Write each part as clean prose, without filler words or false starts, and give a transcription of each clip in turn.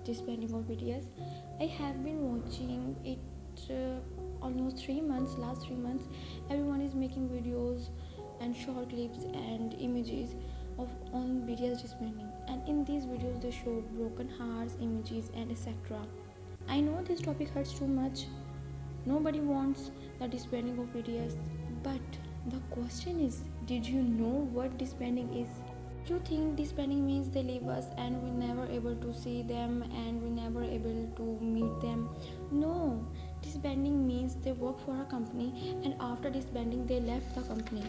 disbanding of BTS. I have been watching it almost 3 months. Last 3 months, everyone is making videos and short clips and images of on BTS disbanding. And in these videos, they show broken hearts, images, and etc. I know this topic hurts too much. Nobody wants the disbanding of BTS. But the question is, did you know what disbanding is? You think disbanding means they leave us and we never able to see them and we never able to meet them? No, disbanding means they work for a company and after disbanding they left the company.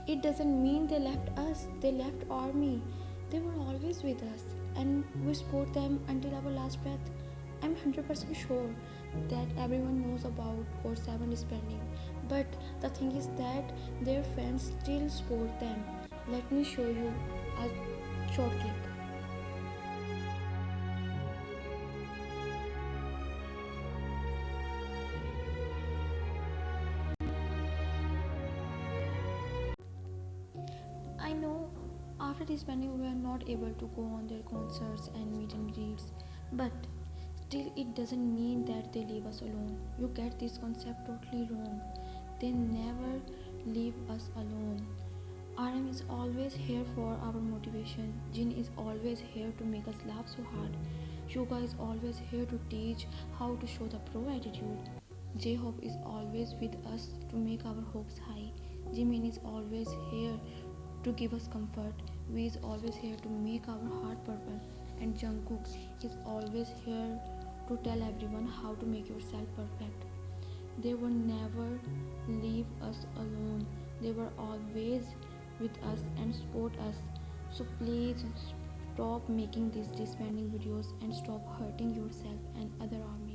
It doesn't mean they left us, they left army. They were always with us and we support them until our last breath. I'm 100% sure that everyone knows about Core 7 disbanding, but the thing is that their fans still support them. Let me show you a short clip. I know after disbanding we are not able to go on their concerts and meet and greets, but still it doesn't mean that they leave us alone. You get this concept totally wrong. They never leave us alone. RM is always here for our motivation. Jin is always here to make us laugh so hard. Suga is always here to teach how to show the pro attitude. J-Hope is always with us to make our hopes high. Jimin is always here to give us comfort. V is always here to make our heart purple. And Jungkook is always here to tell everyone how to make yourself perfect. They will never leave us alone. They were always with us and support us. So please stop making these disbanding videos and stop hurting yourself and other army.